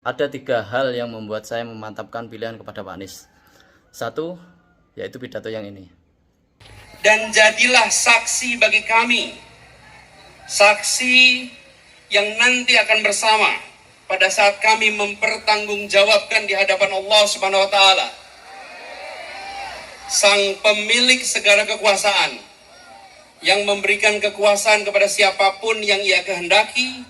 Ada 3 hal yang membuat saya memantapkan pilihan kepada Pak Anies. Satu, yaitu pidato yang ini. Dan jadilah saksi bagi kami, saksi yang nanti akan bersama pada saat kami mempertanggungjawabkan di hadapan Allah Subhanahu wa taala, Sang pemilik segala kekuasaan, yang memberikan kekuasaan kepada siapapun yang Ia kehendaki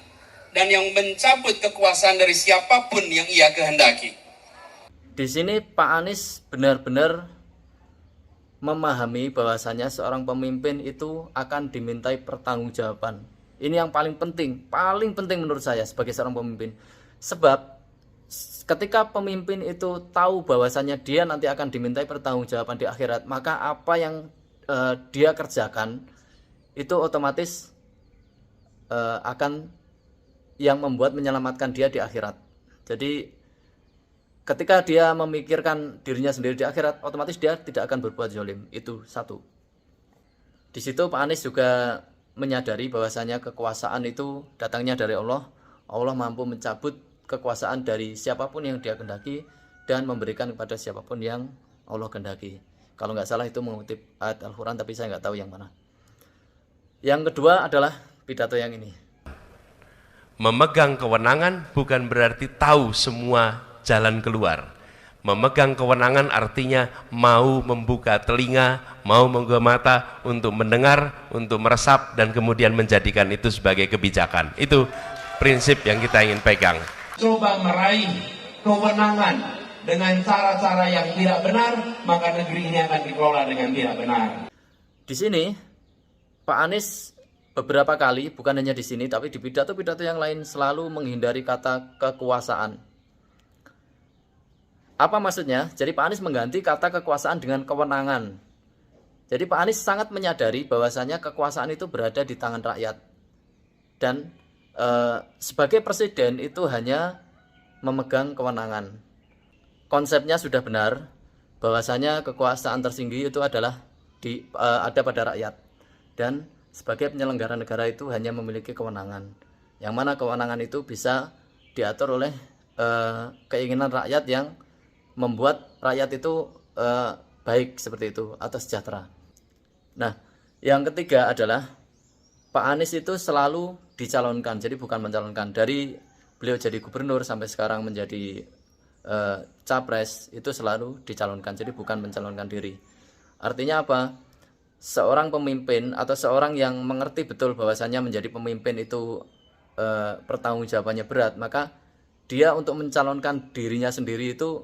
dan yang mencabut kekuasaan dari siapapun yang Ia kehendaki. Di sini Pak Anies benar-benar memahami bahwasanya seorang pemimpin itu akan dimintai pertanggungjawaban. Ini yang paling penting menurut saya sebagai seorang pemimpin. Sebab ketika pemimpin itu tahu bahwasanya dia nanti akan dimintai pertanggungjawaban di akhirat, maka apa yang dia kerjakan itu otomatis akan yang membuat menyelamatkan dia di akhirat. Jadi ketika dia memikirkan dirinya sendiri di akhirat, otomatis dia tidak akan berbuat zalim. Itu satu. Di situ Pak Anies juga menyadari bahwasanya kekuasaan itu datangnya dari Allah. Allah mampu mencabut kekuasaan dari siapapun yang dia kehendaki dan memberikan kepada siapapun yang Allah kehendaki. Kalau nggak salah itu mengutip ayat Al-Quran, tapi saya nggak tahu yang mana. Yang kedua adalah pidato yang ini. Memegang kewenangan bukan berarti tahu semua jalan keluar. Memegang kewenangan artinya mau membuka telinga, mau membuka mata untuk mendengar, untuk meresap, dan kemudian menjadikan itu sebagai kebijakan. Itu prinsip yang kita ingin pegang. Coba meraih kewenangan dengan cara-cara yang tidak benar, maka negeri ini akan dikelola dengan tidak benar. Di sini Pak Anies beberapa kali, bukan hanya di sini, tapi di pidato-pidato yang lain selalu menghindari kata kekuasaan. Apa maksudnya? Jadi Pak Anies mengganti kata kekuasaan dengan kewenangan. Jadi Pak Anies sangat menyadari bahwasanya kekuasaan itu berada di tangan rakyat. Dan sebagai presiden itu hanya memegang kewenangan. Konsepnya sudah benar, bahwasanya kekuasaan tertinggi itu adalah ada pada rakyat. Dan sebagai penyelenggara negara itu hanya memiliki kewenangan, yang mana kewenangan itu bisa diatur oleh keinginan rakyat yang membuat rakyat itu baik seperti itu atau sejahtera. Nah, yang ketiga adalah Pak Anies itu selalu dicalonkan, jadi bukan mencalonkan. Dari beliau jadi gubernur sampai sekarang menjadi capres itu selalu dicalonkan, jadi bukan mencalonkan diri. Artinya apa? Seorang pemimpin atau seorang yang mengerti betul bahwasanya menjadi pemimpin itu pertanggungjawabannya berat, maka dia untuk mencalonkan dirinya sendiri itu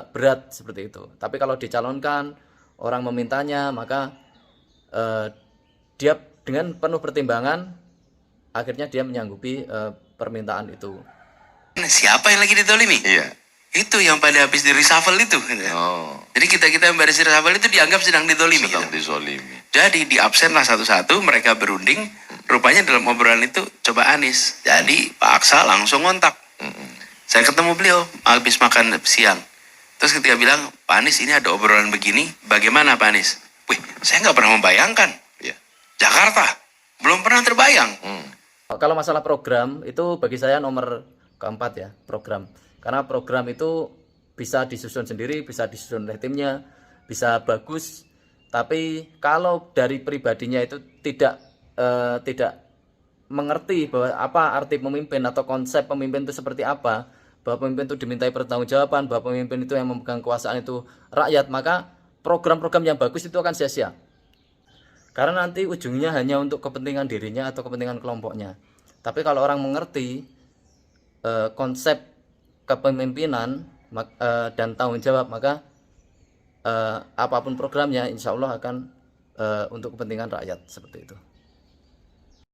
berat seperti itu. Tapi kalau dicalonkan, orang memintanya, maka dia dengan penuh pertimbangan akhirnya dia menyanggupi permintaan itu. Siapa yang lagi ditolimi? Iya. Itu yang pada habis di reshuffle itu. Oh. Jadi kita yang pada reshuffle itu dianggap sedang ditolimi. Sedang dizolimi. Jadi di absen lah satu-satu, mereka berunding. Rupanya dalam obrolan itu coba Anies. Jadi Pak Aksa langsung ngontak. Saya ketemu beliau habis makan siang. Terus ketika bilang, Pak Anies ini ada obrolan begini, bagaimana Pak Anies? Wih, saya nggak pernah membayangkan. Iya. Jakarta, belum pernah terbayang. Kalau masalah program itu bagi saya nomor keempat ya, program. Karena program itu bisa disusun sendiri, bisa disusun oleh timnya, bisa bagus. Tapi kalau dari pribadinya itu tidak mengerti bahwa apa arti pemimpin atau konsep pemimpin itu seperti apa, bahwa pemimpin itu dimintai pertanggungjawaban, bahwa pemimpin itu yang memegang kekuasaan itu rakyat, maka program-program yang bagus itu akan sia-sia. Karena nanti ujungnya hanya untuk kepentingan dirinya atau kepentingan kelompoknya. Tapi kalau orang mengerti konsep kepemimpinan dan tanggung jawab, maka apapun programnya insya Allah akan untuk kepentingan rakyat seperti itu.